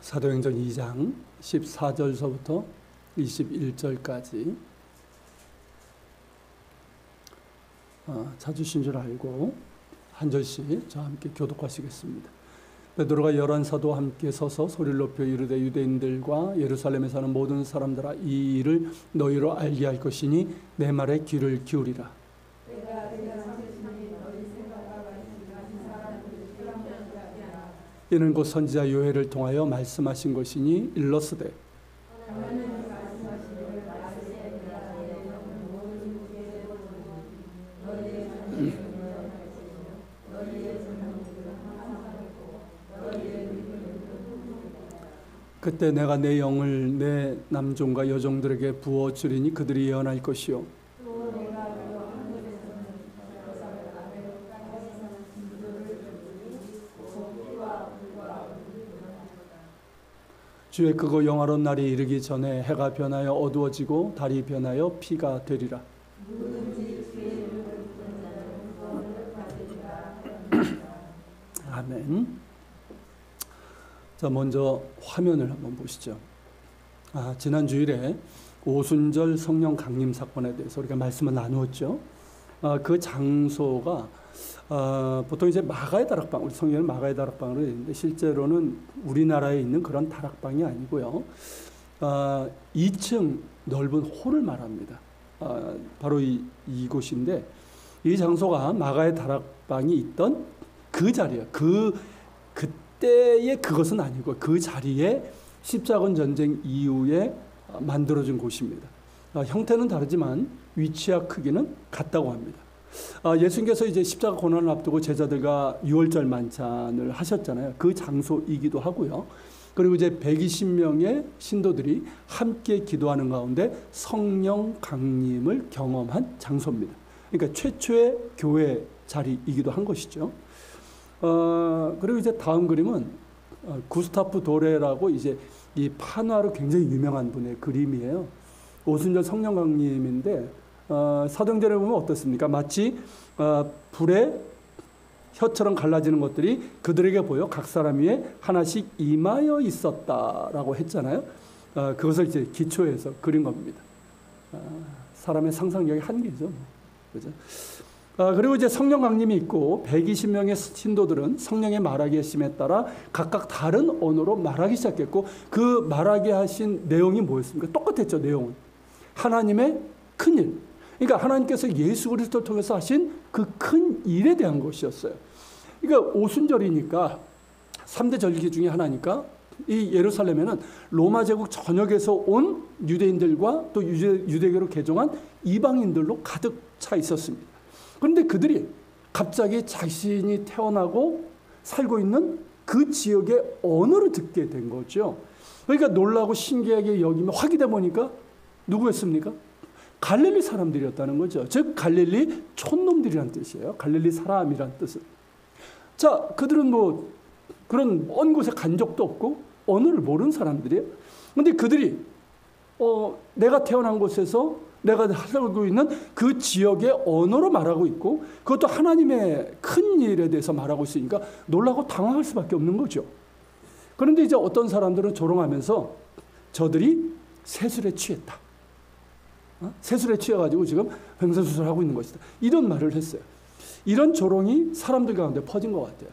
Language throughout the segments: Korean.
사도행전 2장 14절서부터 21절까지 찾으신 줄 알고 한 절씩 저와 함께 교독하시겠습니다. 베드로가 열한 사도와 함께 서서 소리를 높여 이르되 유대인들과 예루살렘에 사는 모든 사람들아 이 일을 너희로 알게 할 것이니 내 말에 귀를 기울이라. 이는 곧 선지자 요엘을 통하여 말씀하신 것이니 일러스되 그때 내가 내 영을 내 남종과 여종들에게 부어 주리니 그들이 예언할 것이요 주의 크고 영화로운 날이 이르기 전에 해가 변하여 어두워지고 달이 변하여 피가 되리라. 아멘. 자, 먼저 화면을 한번 보시죠. 지난 주일에 오순절 성령 강림 사건에 대해서 우리가 말씀을 나누었죠. 그 장소가 보통 이제 마가의 다락방, 우리 성경에는 마가의 다락방으로 되어 있는데 실제로는 우리나라에 있는 그런 다락방이 아니고요. 2층 넓은 홀을 말합니다. 바로 이곳인데 이 장소가 마가의 다락방이 있던 그 자리예요. 그때의 그것은 아니고 그 자리에 십자군 전쟁 이후에 만들어진 곳입니다. 형태는 다르지만 위치와 크기는 같다고 합니다. 예수님께서 이제 십자가 고난을 앞두고 제자들과 유월절 만찬을 하셨잖아요. 그 장소이기도 하고요. 그리고 이제 120명의 신도들이 함께 기도하는 가운데 성령 강림을 경험한 장소입니다. 그러니까 최초의 교회 자리이기도 한 것이죠. 그리고 이제 다음 그림은 구스타프 도레라고 이제 이 판화로 굉장히 유명한 분의 그림이에요. 오순절 성령 강림인데 사도행전에 보면 어떻습니까? 마치 불에 혀처럼 갈라지는 것들이 그들에게 보여 각 사람 위에 하나씩 임하여 있었다라고 했잖아요. 그것을 이제 기초해서 그린 겁니다. 사람의 상상력의 한계죠. 그죠? 그리고 이제 성령 강림이 있고 120명의 신도들은 성령의 말하게 하심에 따라 각각 다른 언어로 말하기 시작했고 그 말하게 하신 내용이 뭐였습니까? 똑같았죠. 내용은 하나님의 큰 일, 그러니까 하나님께서 예수 그리스도를 통해서 하신 그 큰 일에 대한 것이었어요. 그러니까 오순절이니까 3대 절기 중에 하나니까 이 예루살렘에는 로마 제국 전역에서 온 유대인들과 또 유대교로 개종한 이방인들로 가득 차 있었습니다. 그런데 그들이 갑자기 자신이 태어나고 살고 있는 그 지역의 언어를 듣게 된 거죠. 그러니까 놀라고 신기하게 여기면 확인해 보니까 누구였습니까? 갈릴리 사람들이었다는 거죠. 즉 갈릴리 촌놈들이란 뜻이에요. 갈릴리 사람이란 뜻은. 자, 그들은 뭐 그런 먼 곳에 간 적도 없고 언어를 모르는 사람들이에요. 그런데 그들이 내가 태어난 곳에서 내가 살고 있는 그 지역의 언어로 말하고 있고 그것도 하나님의 큰 일에 대해서 말하고 있으니까 놀라고 당황할 수밖에 없는 거죠. 그런데 이제 어떤 사람들은 조롱하면서 저들이 세술에 취했다. 세술에 취해가지고 지금 횡설수설하고 있는 것이다. 이런 말을 했어요. 이런 조롱이 사람들 가운데 퍼진 것 같아요.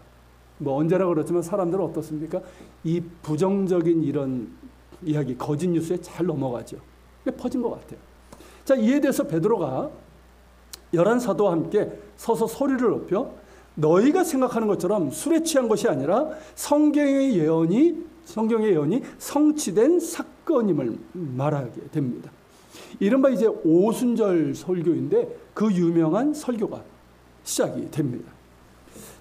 뭐 언제나 그렇지만 사람들은 어떻습니까? 이 부정적인 이런 이야기, 거짓 뉴스에 잘 넘어가죠. 퍼진 것 같아요. 자, 이에 대해서 베드로가 열한 사도와 함께 서서 소리를 높여 너희가 생각하는 것처럼 술에 취한 것이 아니라 성경의 예언이 성취된 사건임을 말하게 됩니다. 이른바 이제 오순절 설교인데 그 유명한 설교가 시작이 됩니다.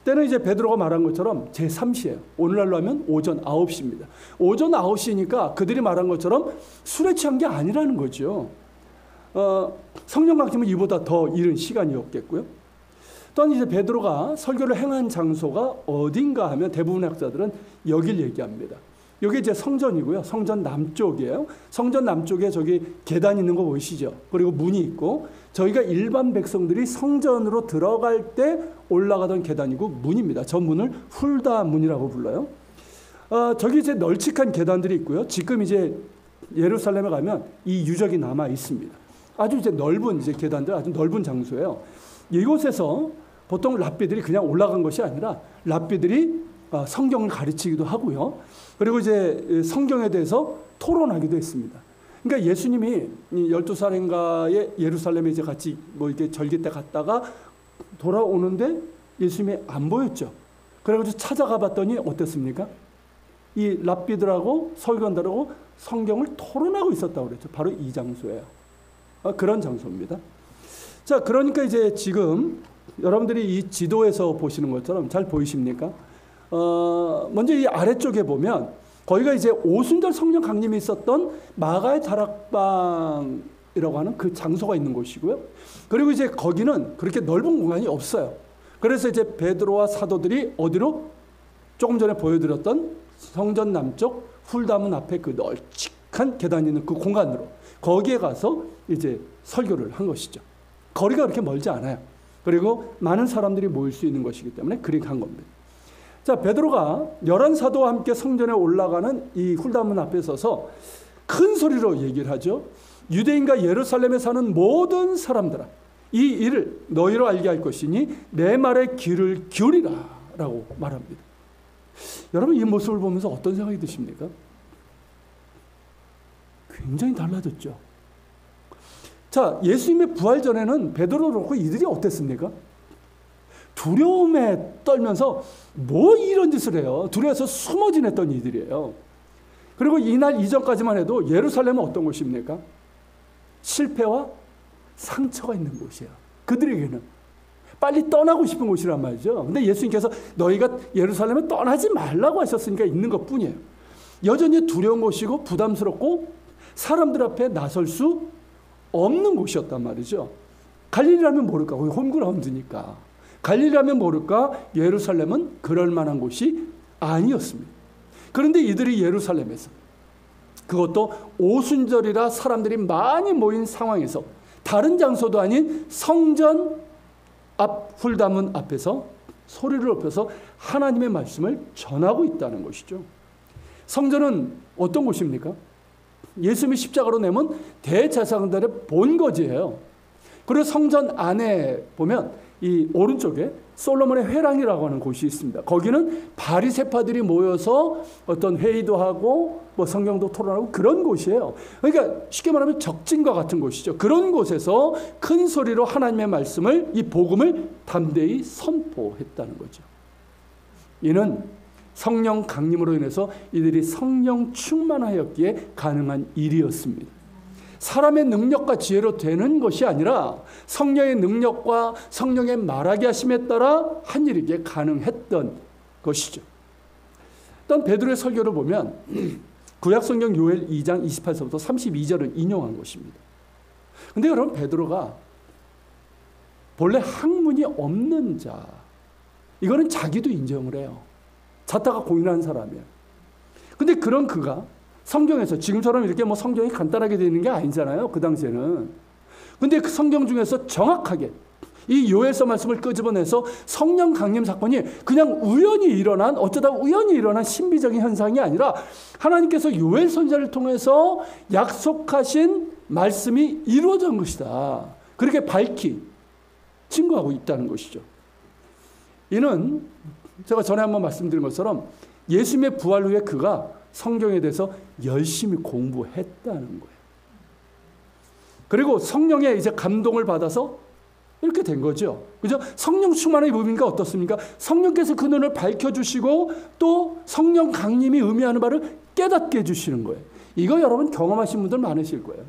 때는 이제 베드로가 말한 것처럼 제3시예요. 오늘날로 하면 오전 9시입니다. 오전 9시니까 그들이 말한 것처럼 술에 취한 게 아니라는 거죠. 성령 강림은 이보다 더 이른 시간이었겠고요. 또한 이제 베드로가 설교를 행한 장소가 어딘가 하면 대부분의 학자들은 여길 얘기합니다. 여기 이제 성전이고요. 성전 남쪽이에요. 성전 남쪽에 저기 계단 있는 거 보이시죠? 그리고 문이 있고 저희가 일반 백성들이 성전으로 들어갈 때 올라가던 계단이고 문입니다. 저 문을 훌다 문이라고 불러요. 저기 이제 널찍한 계단들이 있고요. 지금 이제 예루살렘에 가면 이 유적이 남아 있습니다. 아주 이제 넓은 이제 계단들, 아주 넓은 장소예요. 이곳에서 보통 랍비들이 그냥 올라간 것이 아니라 랍비들이 성경을 가르치기도 하고요. 그리고 이제 성경에 대해서 토론하기도 했습니다. 그러니까 예수님이 12살인가에 예루살렘에 이제 같이 뭐 이렇게 절기 때 갔다가 돌아오는데 예수님이 안 보였죠. 그래가지고 찾아가 봤더니 어땠습니까? 이 랍비들하고 설교한다라고 성경을 토론하고 있었다고 그랬죠. 바로 이 장소예요. 그런 장소입니다. 자, 그러니까 이제 지금 여러분들이 이 지도에서 보시는 것처럼 잘 보이십니까? 먼저 이 아래쪽에 보면 거기가 이제 오순절 성령 강림이 있었던 마가의 다락방이라고 하는 그 장소가 있는 곳이고요. 그리고 이제 거기는 그렇게 넓은 공간이 없어요. 그래서 이제 베드로와 사도들이 어디로? 조금 전에 보여드렸던 성전 남쪽 훌다문 앞에 그 널찍한 계단이 있는 그 공간으로 거기에 가서 이제 설교를 한 것이죠. 거리가 그렇게 멀지 않아요. 그리고 많은 사람들이 모일 수 있는 것이기 때문에 그렇게 한 겁니다. 자, 베드로가 11사도와 함께 성전에 올라가는 이 훌다문 앞에 서서 큰 소리로 얘기를 하죠. 유대인과 예루살렘에 사는 모든 사람들아, 이 일을 너희로 알게 할 것이니 내 말에 귀를 기울이라 라고 말합니다. 여러분, 이 모습을 보면서 어떤 생각이 드십니까? 굉장히 달라졌죠. 자, 예수님의 부활 전에는 베드로를 놓고 이들이 어땠습니까? 두려움에 떨면서 뭐 이런 짓을 해요. 두려워서 숨어 지냈던 이들이에요. 그리고 이날 이전까지만 해도 예루살렘은 어떤 곳입니까? 실패와 상처가 있는 곳이에요. 그들에게는 빨리 떠나고 싶은 곳이란 말이죠. 근데 예수님께서 너희가 예루살렘을 떠나지 말라고 하셨으니까 있는 것뿐이에요. 여전히 두려운 곳이고 부담스럽고 사람들 앞에 나설 수 없는 곳이었단 말이죠. 갈릴리라면 모를까? 거기 홈그라운드니까. 갈릴리라면 모를까? 예루살렘은 그럴 만한 곳이 아니었습니다. 그런데 이들이 예루살렘에서, 그것도 오순절이라 사람들이 많이 모인 상황에서 다른 장소도 아닌 성전 앞 훌다문 앞에서 소리를 높여서 하나님의 말씀을 전하고 있다는 것이죠. 성전은 어떤 곳입니까? 예수님이 십자가로 내면 대제사장들의 본거지예요. 그리고 성전 안에 보면 이 오른쪽에 솔로몬의 회랑이라고 하는 곳이 있습니다. 거기는 바리새파들이 모여서 어떤 회의도 하고 뭐 성경도 토론하고 그런 곳이에요. 그러니까 쉽게 말하면 적진과 같은 곳이죠. 그런 곳에서 큰 소리로 하나님의 말씀을, 이 복음을 담대히 선포했다는 거죠. 이는 성령 강림으로 인해서 이들이 성령 충만하였기에 가능한 일이었습니다. 사람의 능력과 지혜로 되는 것이 아니라 성령의 능력과 성령의 말하게 하심에 따라 한 일이기에 가능했던 것이죠. 일단 베드로의 설교를 보면 구약성경 요엘 2장 28절부터 32절을 인용한 것입니다. 근데 여러분, 베드로가 본래 학문이 없는 자, 이거는 자기도 인정을 해요. 자타가 공인한 사람이에요. 근데 그런 그가 성경에서 지금처럼 이렇게 뭐 성경이 간단하게 되는 게 아니잖아요. 그 당시에는. 근데 그 성경 중에서 정확하게 이 요엘서 말씀을 끄집어내서 성령 강림 사건이 그냥 우연히 일어난, 어쩌다 우연히 일어난 신비적인 현상이 아니라 하나님께서 요엘 선지자를 통해서 약속하신 말씀이 이루어진 것이다. 그렇게 밝히 증거하고 있다는 것이죠. 이는 제가 전에 한번 말씀드린 것처럼 예수님의 부활 후에 그가 성경에 대해서 열심히 공부했다는 거예요. 그리고 성령의 이제 감동을 받아서 이렇게 된 거죠. 그죠? 성령 충만의 의미가 어떻습니까? 성령께서 그 눈을 밝혀주시고 또 성령 강림이 의미하는 바를 깨닫게 해주시는 거예요. 이거 여러분 경험하신 분들 많으실 거예요.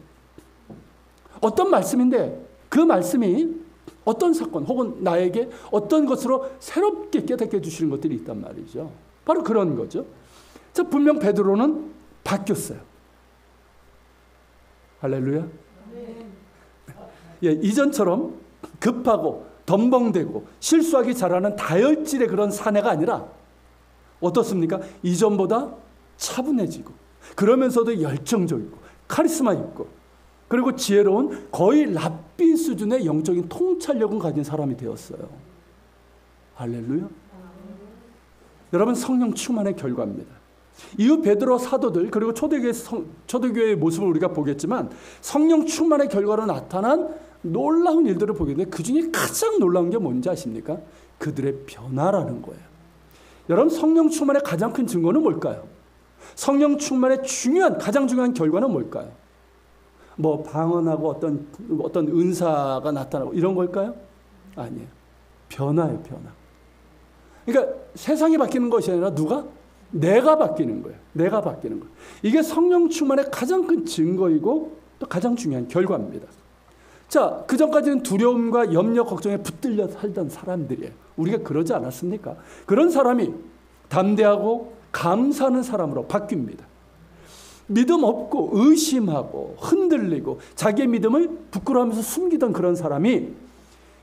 어떤 말씀인데 그 말씀이 어떤 사건 혹은 나에게 어떤 것으로 새롭게 깨닫게 해주시는 것들이 있단 말이죠. 바로 그런 거죠. 자, 분명 베드로는 바뀌었어요. 할렐루야. 예, 이전처럼 급하고 덤벙대고 실수하기 잘하는 다혈질의 그런 사내가 아니라 어떻습니까? 이전보다 차분해지고 그러면서도 열정적이고 카리스마 있고 그리고 지혜로운 거의 랍비 수준의 영적인 통찰력을 가진 사람이 되었어요. 할렐루야. 여러분, 성령 충만의 결과입니다. 이후 베드로 사도들 그리고 초대교회의 모습을 우리가 보겠지만 성령 충만의 결과로 나타난 놀라운 일들을 보게 되는데 그중에 가장 놀라운 게 뭔지 아십니까? 그들의 변화라는 거예요. 여러분, 성령 충만의 가장 큰 증거는 뭘까요? 성령 충만의 가장 중요한 결과는 뭘까요? 뭐 방언하고 어떤 은사가 나타나고 이런 걸까요? 아니에요. 변화예요, 변화. 그러니까 세상이 바뀌는 것이 아니라 내가 바뀌는 거예요. 내가 바뀌는 거예요. 이게 성령 충만의 가장 큰 증거이고 또 가장 중요한 결과입니다. 자, 그전까지는 두려움과 염려, 걱정에 붙들려 살던 사람들이에요. 우리가 그러지 않았습니까? 그런 사람이 담대하고 감사하는 사람으로 바뀝니다. 믿음 없고 의심하고 흔들리고 자기의 믿음을 부끄러워하면서 숨기던 그런 사람이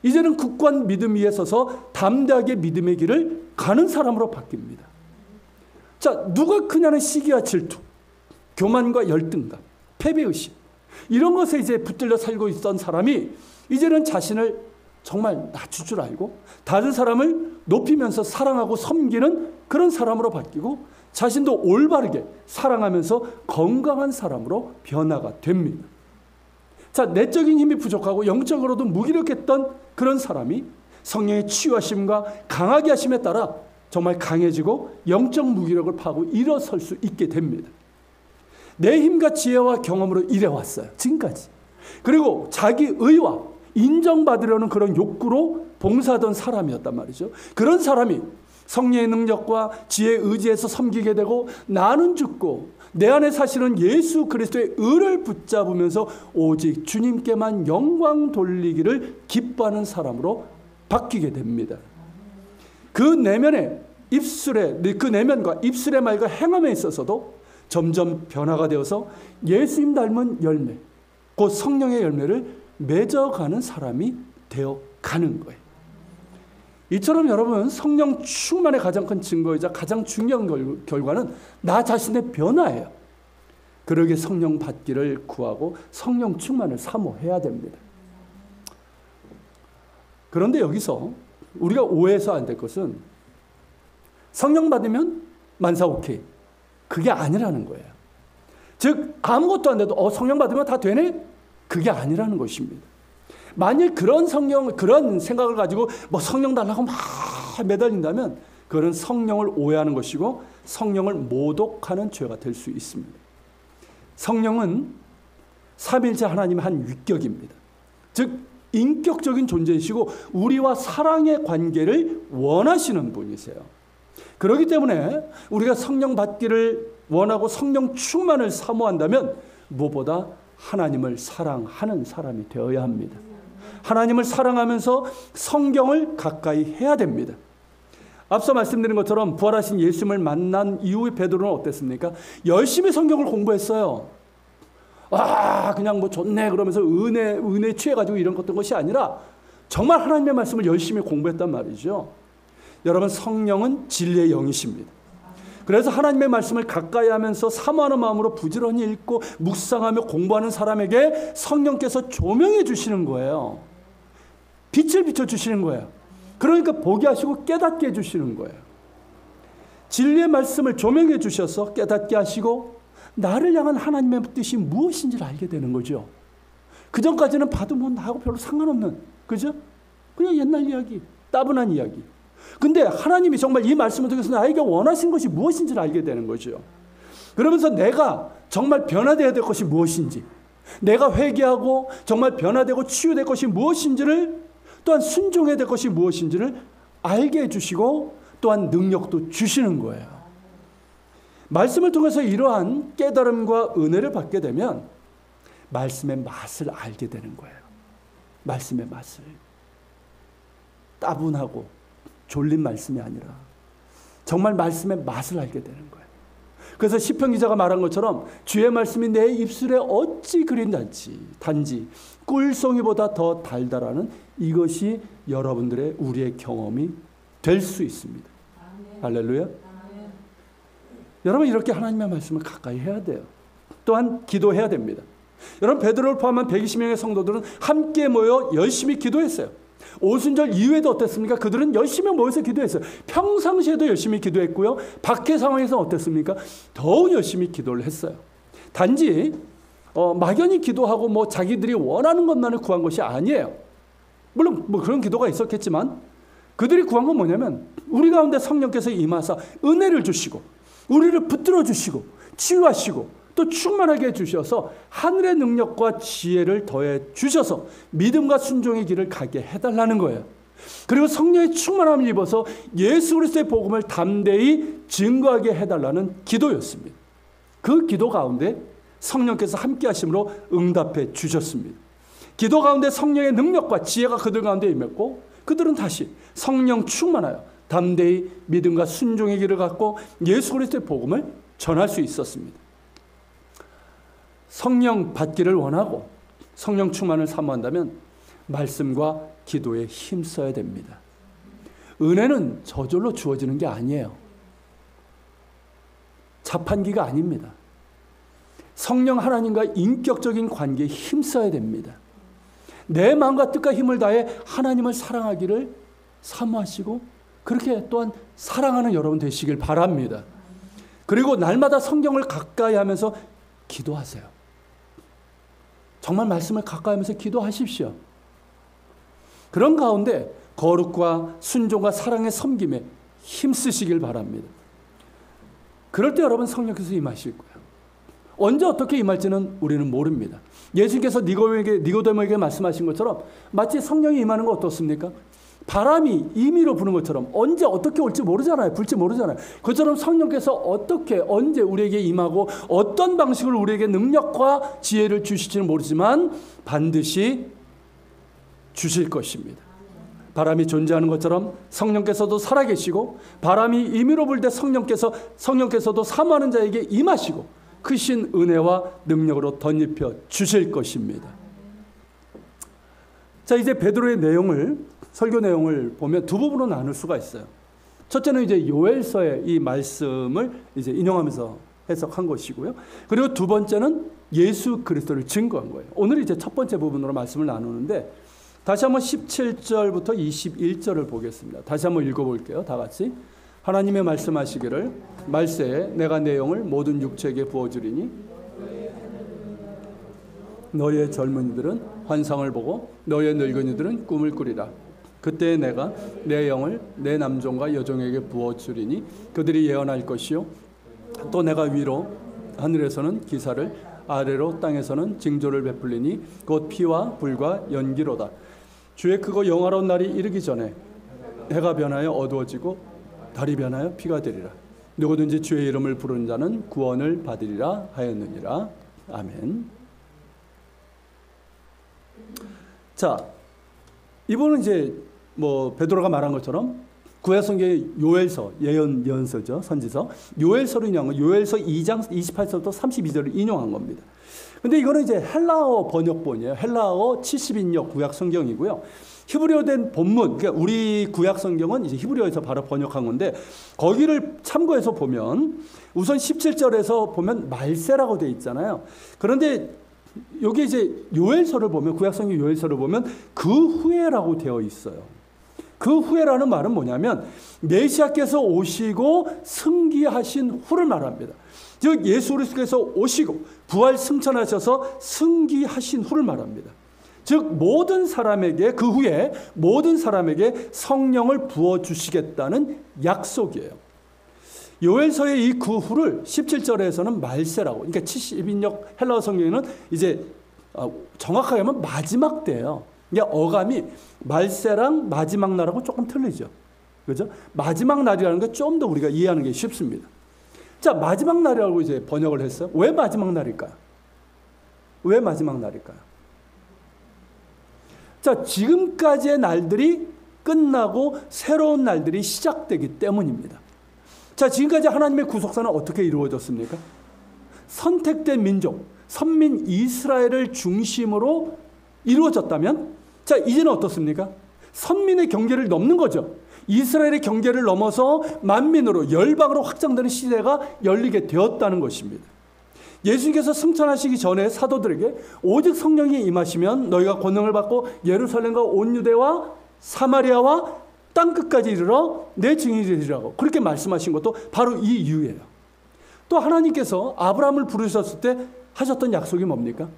이제는 굳건한 믿음 위에 서서 담대하게 믿음의 길을 가는 사람으로 바뀝니다. 자, 누가 크냐는 시기와 질투, 교만과 열등감, 패배의식 이런 것에 이제 붙들려 살고 있던 사람이 이제는 자신을 정말 낮출 줄 알고 다른 사람을 높이면서 사랑하고 섬기는 그런 사람으로 바뀌고 자신도 올바르게 사랑하면서 건강한 사람으로 변화가 됩니다. 자, 내적인 힘이 부족하고 영적으로도 무기력했던 그런 사람이 성령의 치유하심과 강하게 하심에 따라 정말 강해지고 영적 무기력을 파고 일어설 수 있게 됩니다. 내 힘과 지혜와 경험으로 일해왔어요. 지금까지. 그리고 자기 의와 인정받으려는 그런 욕구로 봉사하던 사람이었단 말이죠. 그런 사람이 성령의 능력과 지혜의 의지에서 섬기게 되고 나는 죽고 내 안에 사실은 예수 그리스도의 의를 붙잡으면서 오직 주님께만 영광 돌리기를 기뻐하는 사람으로 바뀌게 됩니다. 그 내면과 입술의 말과 행함에 있어서도 점점 변화가 되어서 예수님 닮은 열매, 곧 성령의 열매를 맺어가는 사람이 되어가는 거예요. 이처럼 여러분, 성령 충만의 가장 큰 증거이자 가장 중요한 결과는 나 자신의 변화예요. 그러게 성령 받기를 구하고 성령 충만을 사모해야 됩니다. 그런데 여기서 우리가 오해해서 안 될 것은 성령 받으면 만사오케이 그게 아니라는 거예요. 즉 아무것도 안 돼도 성령 받으면 다 되네? 그게 아니라는 것입니다. 만일 그런 생각을 가지고 성령 달라고 막 매달린다면 그건 성령을 오해하는 것이고 성령을 모독하는 죄가 될 수 있습니다. 성령은 삼위일체 하나님의 한 위격입니다. 즉 인격적인 존재이시고 우리와 사랑의 관계를 원하시는 분이세요. 그렇기 때문에 우리가 성령 받기를 원하고 성령 충만을 사모한다면 무엇보다 하나님을 사랑하는 사람이 되어야 합니다. 하나님을 사랑하면서 성경을 가까이 해야 됩니다. 앞서 말씀드린 것처럼 부활하신 예수님을 만난 이후에 베드로는 어땠습니까? 열심히 성경을 공부했어요. 그냥 좋네 그러면서 은혜 취해가지고 이런 것이 아니라 정말 하나님의 말씀을 열심히 공부했단 말이죠. 여러분, 성령은 진리의 영이십니다. 그래서 하나님의 말씀을 가까이 하면서 사모하는 마음으로 부지런히 읽고 묵상하며 공부하는 사람에게 성령께서 조명해 주시는 거예요. 빛을 비춰주시는 거예요. 그러니까 보게 하시고 깨닫게 해주시는 거예요. 진리의 말씀을 조명해 주셔서 깨닫게 하시고 나를 향한 하나님의 뜻이 무엇인지를 알게 되는 거죠. 그전까지는 봐도 나하고 별로 상관없는, 그죠? 그냥 옛날 이야기, 따분한 이야기. 근데 하나님이 정말 이 말씀을 통해서 나에게 원하신 것이 무엇인지를 알게 되는 거죠. 그러면서 내가 정말 변화되어야 될 것이 무엇인지, 내가 회개하고 정말 변화되고 치유될 것이 무엇인지를, 또한 순종해야 될 것이 무엇인지를 알게 해주시고 또한 능력도 주시는 거예요. 말씀을 통해서 이러한 깨달음과 은혜를 받게 되면 말씀의 맛을 알게 되는 거예요. 말씀의 맛을. 따분하고 졸린 말씀이 아니라 정말 말씀의 맛을 알게 되는 거예요. 그래서 시편 기자가 말한 것처럼 주의 말씀이 내 입술에 어찌 그리 단지 꿀송이보다 더 달달하는 이것이 여러분들의 우리의 경험이 될 수 있습니다. 할렐루야. 여러분, 이렇게 하나님의 말씀을 가까이 해야 돼요. 또한 기도해야 됩니다. 여러분, 베드로를 포함한 120명의 성도들은 함께 모여 열심히 기도했어요. 오순절 이후에도 어땠습니까? 그들은 열심히 모여서 기도했어요. 평상시에도 열심히 기도했고요. 박해 상황에서 어땠습니까? 더욱 열심히 기도를 했어요. 단지 막연히 기도하고 뭐 자기들이 원하는 것만을 구한 것이 아니에요. 물론 뭐 그런 기도가 있었겠지만 그들이 구한 건 뭐냐면 우리 가운데 성령께서 임하사 은혜를 주시고 우리를 붙들어 주시고 치유하시고 또 충만하게 해주셔서 하늘의 능력과 지혜를 더해 주셔서 믿음과 순종의 길을 가게 해달라는 거예요. 그리고 성령의 충만함을 입어서 예수 그리스도의 복음을 담대히 증거하게 해달라는 기도였습니다. 그 기도 가운데 성령께서 함께 하심으로 응답해 주셨습니다. 기도 가운데 성령의 능력과 지혜가 그들 가운데 임했고 그들은 다시 성령 충만하여 담대히 믿음과 순종의 길을 갖고 예수 그리스도의 복음을 전할 수 있었습니다. 성령 받기를 원하고 성령 충만을 사모한다면 말씀과 기도에 힘써야 됩니다. 은혜는 저절로 주어지는 게 아니에요. 자판기가 아닙니다. 성령 하나님과 인격적인 관계에 힘써야 됩니다. 내 마음과 뜻과 힘을 다해 하나님을 사랑하기를 사모하시고 그렇게 또한 사랑하는 여러분 되시길 바랍니다. 그리고 날마다 성경을 가까이 하면서 기도하세요. 정말 말씀을 가까이 하면서 기도하십시오. 그런 가운데 거룩과 순종과 사랑의 섬김에 힘쓰시길 바랍니다. 그럴 때 여러분 성령께서 임하실 거예요. 언제 어떻게 임할지는 우리는 모릅니다. 예수님께서 니고데모에게 말씀하신 것처럼 마치 성령이 임하는 거 어떻습니까? 바람이 임의로 부는 것처럼 언제 어떻게 올지 모르잖아요. 불지 모르잖아요. 그처럼 성령께서 어떻게 언제 우리에게 임하고 어떤 방식으로 우리에게 능력과 지혜를 주실지는 모르지만 반드시 주실 것입니다. 바람이 존재하는 것처럼 성령께서도 살아계시고 바람이 임의로 불 때 성령께서도 사모하는 자에게 임하시고 크신 은혜와 능력으로 덧입혀 주실 것입니다. 자, 이제 베드로의 설교 내용을 보면 두 부분으로 나눌 수가 있어요. 첫째는 이제 요엘서의 이 말씀을 이제 인용하면서 해석한 것이고요. 그리고 두 번째는 예수 그리스도를 증거한 거예요. 오늘 이제 첫 번째 부분으로 말씀을 나누는데 다시 한번 17절부터 21절을 보겠습니다. 다시 한번 읽어볼게요. 다 같이. 하나님의 말씀하시기를 말세에 내가 내 영을 모든 육체에게 부어주리니 너의 젊은이들은 환상을 보고 너의 늙은이들은 꿈을 꾸리라. 그때 내가 내 영을 내 남종과 여종에게 부어주리니 그들이 예언할 것이요 또 내가 위로 하늘에서는 기사를 아래로 땅에서는 징조를 베풀리니 곧 피와 불과 연기로다. 주의 크고 영화로운 날이 이르기 전에 해가 변하여 어두워지고 달이 변하여 피가 되리라. 누구든지 주의 이름을 부르는 자는 구원을 받으리라 하였느니라. 아멘. 자, 이분은 이제 베드로가 말한 것처럼 구약성경의 요엘서, 예언서죠, 선지서. 요엘서를 인용한 거, 요엘서 2장 28절부터 32절을 인용한 겁니다. 근데 이거는 이제 헬라어 번역본이에요. 헬라어 70인역 구약성경이고요. 히브리어 된 본문, 그러니까 우리 구약성경은 이제 히브리어에서 바로 번역한 건데 거기를 참고해서 보면 우선 17절에서 보면 말세라고 되어 있잖아요. 그런데 여기 이제 요엘서를 보면 구약성경 요엘서를 보면 그 후에라고 되어 있어요. 그 후에라는 말은 뭐냐면 메시아께서 오시고 승기하신 후를 말합니다. 즉 예수 그리스도께서 오시고 부활 승천하셔서 승기하신 후를 말합니다. 즉 모든 사람에게 그 후에 모든 사람에게 성령을 부어 주시겠다는 약속이에요. 요엘서의 이 그 후를 17절에서는 말세라고, 그러니까 70인역 헬라어 성경에는 이제 정확하게 하면 마지막 때예요. 그러니까 어감이 말세랑 마지막 날하고 조금 틀리죠. 그죠? 마지막 날이라는 게 좀 더 우리가 이해하는 게 쉽습니다. 자, 마지막 날이라고 이제 번역을 했어요. 왜 마지막 날일까요? 왜 마지막 날일까요? 자, 지금까지의 날들이 끝나고 새로운 날들이 시작되기 때문입니다. 자, 지금까지 하나님의 구속사는 어떻게 이루어졌습니까? 선택된 민족, 선민 이스라엘을 중심으로 이루어졌다면, 자, 이제는 어떻습니까? 선민의 경계를 넘는 거죠. 이스라엘의 경계를 넘어서 만민으로, 열방으로 확장되는 시대가 열리게 되었다는 것입니다. 예수님께서 승천하시기 전에 사도들에게 오직 성령이 임하시면 너희가 권능을 받고 예루살렘과 온 유대와 사마리아와 땅끝까지 이르러 내 증인이 되리라고 그렇게 말씀하신 것도 바로 이 이유예요. 또 하나님께서 아브라함을 부르셨을 때 하셨던 약속이 뭡니까?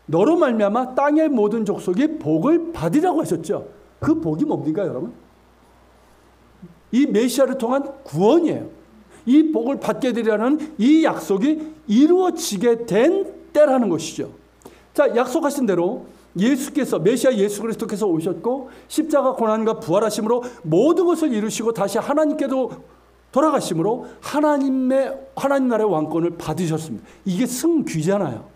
너로 말미암아 땅의 모든 족속이 복을 받으라고 하셨죠. 그 복이 뭡니까, 여러분? 이 메시아를 통한 구원이에요. 이 복을 받게 되리라는 이 약속이 이루어지게 된 때라는 것이죠. 자, 약속하신 대로 예수께서, 메시아 예수 그리스도께서 오셨고 십자가 고난과 부활하심으로 모든 것을 이루시고 다시 하나님께도 돌아가심으로 하나님 나라의 왕권을 받으셨습니다. 이게 승귀잖아요.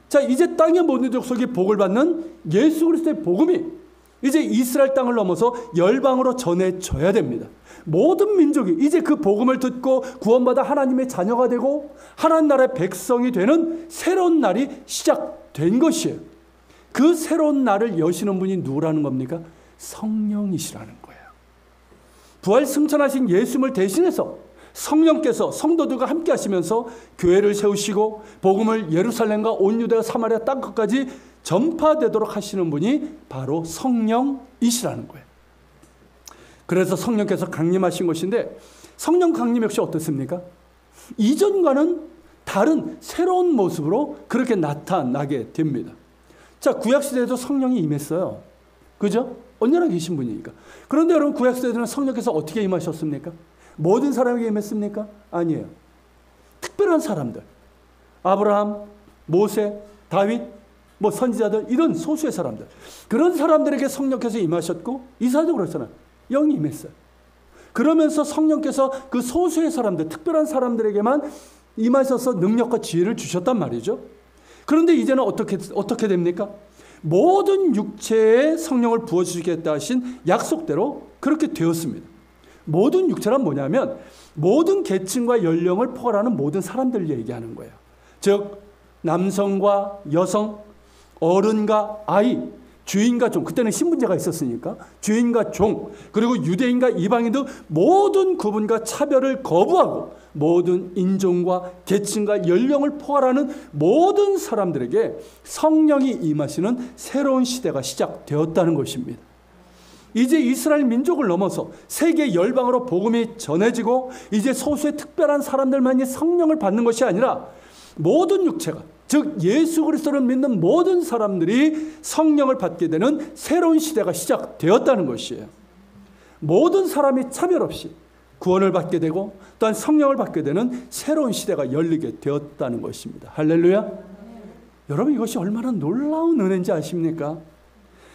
자, 이제 땅의 모든 족속이 복을 받는 예수 그리스도의 복음이 이제 이스라엘 땅을 넘어서 열방으로 전해져야 됩니다. 모든 민족이 이제 그 복음을 듣고 구원받아 하나님의 자녀가 되고 하나님 나라의 백성이 되는 새로운 날이 시작된 것이에요. 그 새로운 날을 여시는 분이 누구라는 겁니까? 성령이시라는 거예요. 부활 승천하신 예수님을 대신해서 성령께서 성도들과 함께 하시면서 교회를 세우시고 복음을 예루살렘과 온 유대와 사마리아 땅끝까지 전파되도록 하시는 분이 바로 성령이시라는 거예요. 그래서 성령께서 강림하신 것인데 성령 강림 역시 어떻습니까? 이전과는 다른 새로운 모습으로 그렇게 나타나게 됩니다. 자, 구약시대에도 성령이 임했어요. 그죠? 언제나 계신 분이니까. 그런데 여러분, 구약시대에는 성령께서 어떻게 임하셨습니까? 모든 사람에게 임했습니까? 아니에요. 특별한 사람들, 아브라함, 모세, 다윗, 선지자들, 이런 소수의 사람들, 그런 사람들에게 성령께서 임하셨고 이사도 그렇잖아요. 영이 임했어요. 그러면서 성령께서 그 소수의 사람들, 특별한 사람들에게만 임하셔서 능력과 지혜를 주셨단 말이죠. 그런데 이제는 어떻게 됩니까? 모든 육체에 성령을 부어주시겠다 하신 약속대로 그렇게 되었습니다. 모든 육체란 뭐냐면 모든 계층과 연령을 포괄하는 모든 사람들을 얘기하는 거예요. 즉 남성과 여성, 어른과 아이, 주인과 종, 그때는 신분제가 있었으니까 주인과 종, 그리고 유대인과 이방인 등 모든 구분과 차별을 거부하고 모든 인종과 계층과 연령을 포괄하는 모든 사람들에게 성령이 임하시는 새로운 시대가 시작되었다는 것입니다. 이제 이스라엘 민족을 넘어서 세계 열방으로 복음이 전해지고 이제 소수의 특별한 사람들만이 성령을 받는 것이 아니라 모든 육체가, 즉 예수 그리스도를 믿는 모든 사람들이 성령을 받게 되는 새로운 시대가 시작되었다는 것이에요. 모든 사람이 차별 없이 구원을 받게 되고 또한 성령을 받게 되는 새로운 시대가 열리게 되었다는 것입니다. 할렐루야. 여러분, 이것이 얼마나 놀라운 은혜인지 아십니까?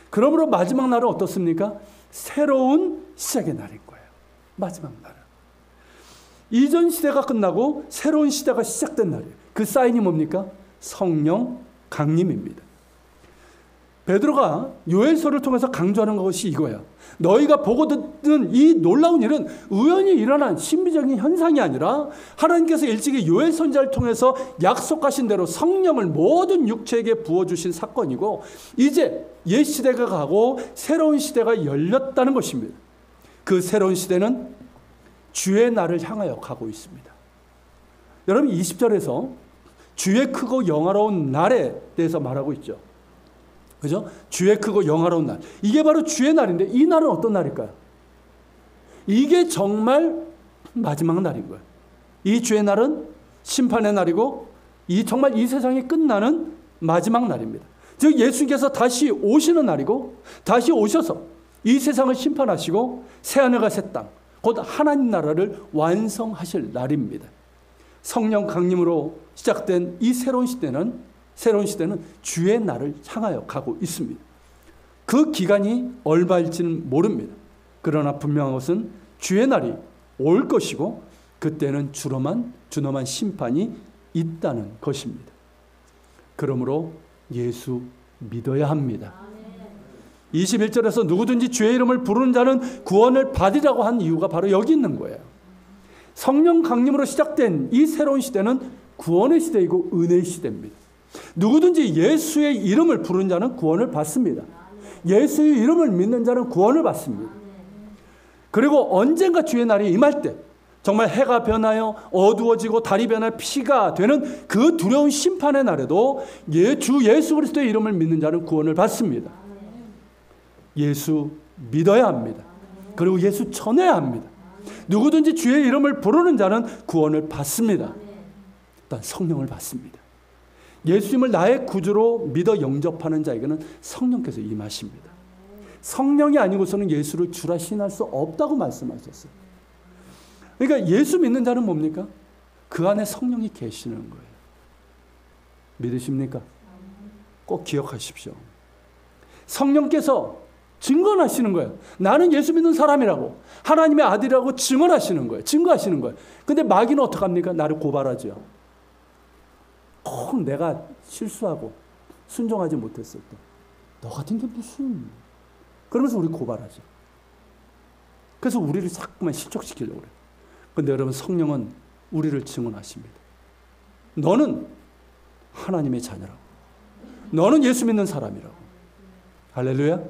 그러므로 마지막 날은 어떻습니까? 새로운 시작의 날인 거예요. 마지막 날은. 이전 시대가 끝나고 새로운 시대가 시작된 날이에요. 그 사인이 뭡니까? 성령 강림입니다. 베드로가 요엘서를 통해서 강조하는 것이 이거야. 너희가 보고 듣는 이 놀라운 일은 우연히 일어난 신비적인 현상이 아니라 하나님께서 일찍이 요엘 선지자를 통해서 약속하신 대로 성령을 모든 육체에게 부어주신 사건이고 이제 옛 시대가 가고 새로운 시대가 열렸다는 것입니다. 그 새로운 시대는 주의 날을 향하여 가고 있습니다. 여러분, 20절에서 주의 크고 영화로운 날에 대해서 말하고 있죠. 그죠? 주의 크고 영화로운 날. 이게 바로 주의 날인데 이 날은 어떤 날일까요? 이게 정말 마지막 날인 거예요. 이 주의 날은 심판의 날이고 정말 이 세상이 끝나는 마지막 날입니다. 즉 예수님께서 다시 오시는 날이고 다시 오셔서 이 세상을 심판하시고 새하늘과 새 땅, 곧 하나님 나라를 완성하실 날입니다. 성령 강림으로 시작된 이 새로운 시대는 주의 날을 향하여 가고 있습니다. 그 기간이 얼마일지는 모릅니다. 그러나 분명한 것은 주의 날이 올 것이고 그때는 준엄한 심판이 있다는 것입니다. 그러므로 예수 믿어야 합니다. 21절에서 누구든지 주의 이름을 부르는 자는 구원을 받으라고 한 이유가 바로 여기 있는 거예요. 성령 강림으로 시작된 이 새로운 시대는 구원의 시대이고 은혜의 시대입니다. 누구든지 예수의 이름을 부르는 자는 구원을 받습니다. 예수의 이름을 믿는 자는 구원을 받습니다. 그리고 언젠가 주의 날이 임할 때 정말 해가 변하여 어두워지고 달이 변하여 피가 되는 그 두려운 심판의 날에도 주 예수 그리스도의 이름을 믿는 자는 구원을 받습니다. 예수 믿어야 합니다. 그리고 예수 전해야 합니다. 누구든지 주의 이름을 부르는 자는 구원을 받습니다. 일단 성령을 받습니다. 예수님을 나의 구주로 믿어 영접하는 자에게는 성령께서 임하십니다. 성령이 아니고서는 예수를 주라 시인할 수 없다고 말씀하셨어요. 그러니까 예수 믿는 자는 뭡니까? 그 안에 성령이 계시는 거예요. 믿으십니까? 꼭 기억하십시오. 성령께서 증거하시는 거예요. 나는 예수 믿는 사람이라고, 하나님의 아들이라고 증언하시는 거예요. 증거하시는 거예요. 근데 마귀는 어떡합니까? 나를 고발하죠. 꼭 내가 실수하고 순종하지 못했을 때 너 같은 게 무슨, 그러면서 우리 고발하죠. 그래서 우리를 자꾸만 실족시키려고 그래요. 근데 여러분, 성령은 우리를 증언하십니다. 너는 하나님의 자녀라고, 너는 예수 믿는 사람이라고. 할렐루야.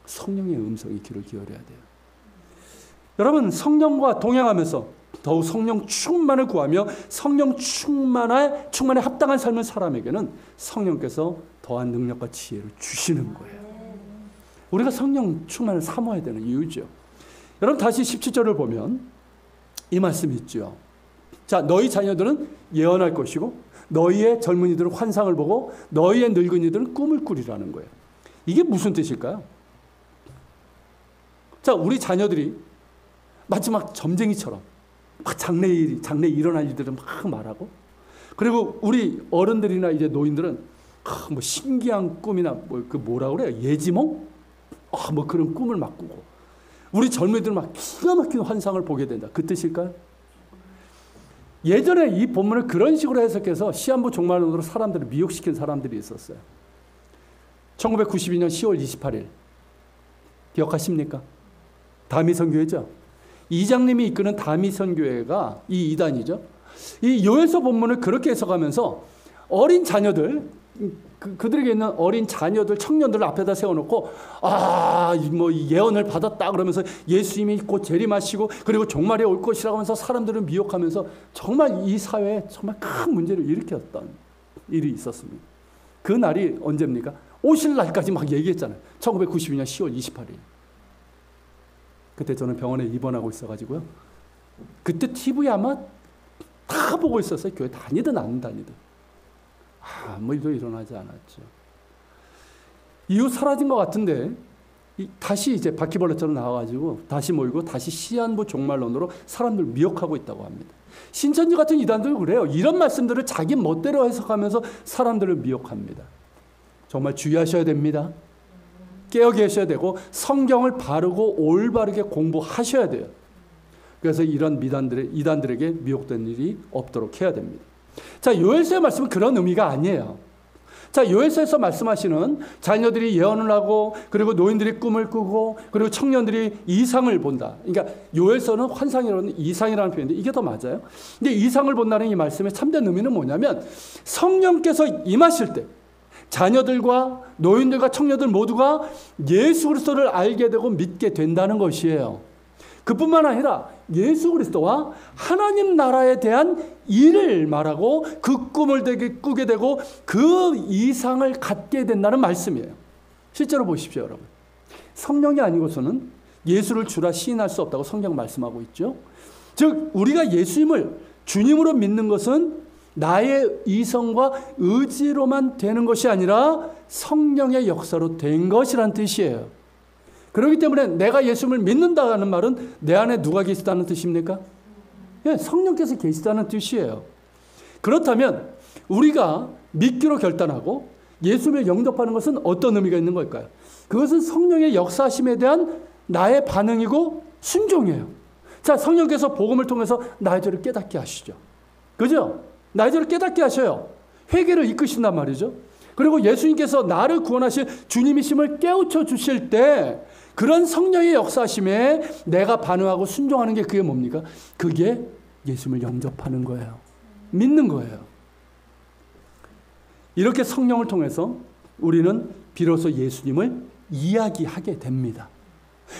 성령의 음성이 귀를 기울여야 돼요. 여러분, 성령과 동행하면서 더욱 성령 충만을 구하며 성령 충만에 합당한 삶을 사람에게는 성령께서 더한 능력과 지혜를 주시는 거예요. 우리가 성령 충만을 사모해야 되는 이유죠. 여러분, 다시 17절을 보면 이 말씀이 있죠. 자, 너희 자녀들은 예언할 것이고 너희의 젊은이들은 환상을 보고 너희의 늙은이들은 꿈을 꾸리라는 거예요. 이게 무슨 뜻일까요? 자, 우리 자녀들이 마치 막 점쟁이처럼 막 장래 일어날 일들을 막 말하고, 그리고 우리 어른들이나 이제 노인들은 뭐 신기한 꿈이나 뭐라 그래요? 예지몽? 뭐 그런 꿈을 막 꾸고, 우리 젊은이들은 막 기가 막힌 환상을 보게 된다. 그 뜻일까요? 예전에 이 본문을 그런 식으로 해석해서 시한부 종말론으로 사람들을 미혹시킨 사람들이 있었어요. 1992년 10월 28일 기억하십니까? 다미선교회죠. 이장님이 이끄는 다미선교회가 이 이단이죠. 이 요엘서 본문을 그렇게 해석하면서 어린 자녀들, 그들에게 있는 어린 자녀들, 청년들을 앞에다 세워놓고 뭐 예언을 받았다 그러면서 예수님이 곧 재림하시고 그리고 종말이 올 것이라고 하면서 사람들을 미혹하면서 정말 이 사회에 정말 큰 문제를 일으켰던 일이 있었습니다. 그 날이 언제입니까? 오실 날까지 막 얘기했잖아요. 1992년 10월 28일. 그때 저는 병원에 입원하고 있어가지고요. 그때 TV에 아마 다 보고 있었어요. 교회 다니든 안 다니든. 아무 일도 일어나지 않았죠. 이후 사라진 것 같은데 다시 이제 바퀴벌레처럼 나와가지고 다시 모이고 다시 시한부 종말론으로 사람들 미혹하고 있다고 합니다. 신천지 같은 이단도 그래요. 이런 말씀들을 자기 멋대로 해석하면서 사람들을 미혹합니다. 정말 주의하셔야 됩니다. 깨어 계셔야 되고 성경을 바르고 올바르게 공부하셔야 돼요. 그래서 이런 이단들에게 미혹된 일이 없도록 해야 됩니다. 자, 요엘서의 말씀은 그런 의미가 아니에요. 자, 요엘서에서 말씀하시는 자녀들이 예언을 하고 그리고 노인들이 꿈을 꾸고 그리고 청년들이 이상을 본다. 그러니까 요엘서는 환상이라는 이상이라는 표현인데 이게 더 맞아요. 근데 이상을 본다는 이 말씀의 참된 의미는 뭐냐면 성령께서 임하실 때 자녀들과 노인들과 청년들 모두가 예수 그리스도를 알게 되고 믿게 된다는 것이에요. 그뿐만 아니라 예수 그리스도와 하나님 나라에 대한 일을 말하고 그 꿈을 꾸게 되고 그 이상을 갖게 된다는 말씀이에요. 실제로 보십시오, 여러분. 성령이 아니고서는 예수를 주라 시인할 수 없다고 성경 말씀하고 있죠. 즉 우리가 예수님을 주님으로 믿는 것은 나의 이성과 의지로만 되는 것이 아니라 성령의 역사로 된 것이란 뜻이에요. 그렇기 때문에 내가 예수님을 믿는다는 말은 내 안에 누가 계시다는 뜻입니까? 예, 성령께서 계시다는 뜻이에요. 그렇다면 우리가 믿기로 결단하고 예수님을 영접하는 것은 어떤 의미가 있는 걸까요? 그것은 성령의 역사심에 대한 나의 반응이고 순종이에요. 자, 성령께서 복음을 통해서 나의 죄를 깨닫게 하시죠. 그죠? 나의 죄를 깨닫게 하셔요. 회개를 이끄신단 말이죠. 그리고 예수님께서 나를 구원하실 주님이심을 깨우쳐 주실 때 그런 성령의 역사심에 내가 반응하고 순종하는 게 그게 뭡니까? 그게 예수님을 영접하는 거예요. 믿는 거예요. 이렇게 성령을 통해서 우리는 비로소 예수님을 이야기하게 됩니다.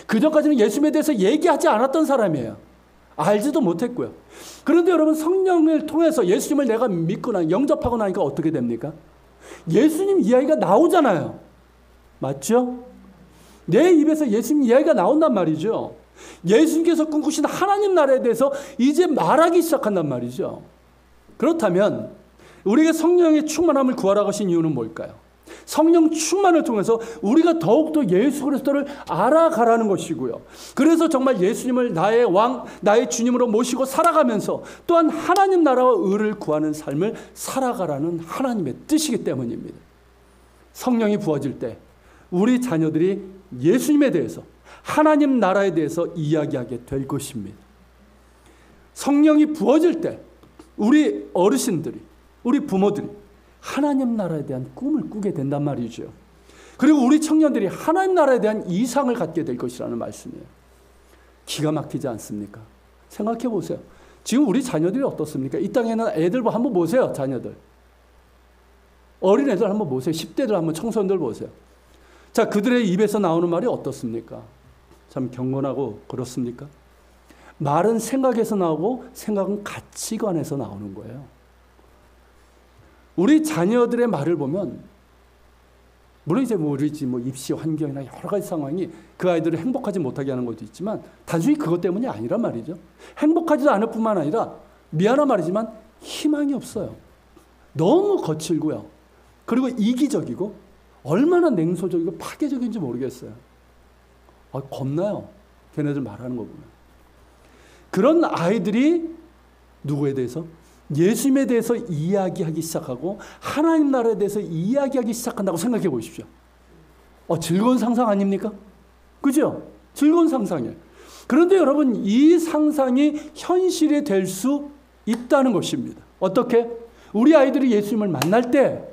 그전까지는 예수님에 대해서 얘기하지 않았던 사람이에요. 알지도 못했고요. 그런데 여러분, 성령을 통해서 예수님을 내가 믿거나 영접하고 나니까 어떻게 됩니까? 예수님 이야기가 나오잖아요. 맞죠? 내 입에서 예수님 이야기가 나온단 말이죠. 예수님께서 꿈꾸신 하나님 나라에 대해서 이제 말하기 시작한단 말이죠. 그렇다면 우리에게 성령의 충만함을 구하라고 하신 이유는 뭘까요? 성령 충만을 통해서 우리가 더욱더 예수 그리스도를 알아가라는 것이고요. 그래서 정말 예수님을 나의 왕, 나의 주님으로 모시고 살아가면서 또한 하나님 나라와 의를 구하는 삶을 살아가라는 하나님의 뜻이기 때문입니다. 성령이 부어질 때 우리 자녀들이 예수님에 대해서, 하나님 나라에 대해서 이야기하게 될 것입니다. 성령이 부어질 때 우리 어르신들이, 우리 부모들이 하나님 나라에 대한 꿈을 꾸게 된단 말이죠. 그리고 우리 청년들이 하나님 나라에 대한 이상을 갖게 될 것이라는 말씀이에요. 기가 막히지 않습니까? 생각해 보세요. 지금 우리 자녀들이 어떻습니까? 이 땅에는 애들 한번 보세요. 자녀들. 어린 애들 한번 보세요. 10대들 한번, 청소년들 보세요. 자, 그들의 입에서 나오는 말이 어떻습니까? 참 경건하고 그렇습니까? 말은 생각에서 나오고 생각은 가치관에서 나오는 거예요. 우리 자녀들의 말을 보면, 물론 이제 우리 입시 환경이나 여러 가지 상황이 그 아이들을 행복하지 못하게 하는 것도 있지만 단순히 그것 때문이 아니란 말이죠. 행복하지도 않을 뿐만 아니라 미안한 말이지만 희망이 없어요. 너무 거칠고요. 그리고 이기적이고 얼마나 냉소적이고 파괴적인지 모르겠어요. 겁나요. 걔네들 말하는 거 보면. 그런 아이들이 누구에 대해서? 예수님에 대해서 이야기하기 시작하고 하나님 나라에 대해서 이야기하기 시작한다고 생각해 보십시오. 즐거운 상상 아닙니까? 그죠? 즐거운 상상이에요. 그런데 여러분, 이 상상이 현실이 될 수 있다는 것입니다. 어떻게? 우리 아이들이 예수님을 만날 때,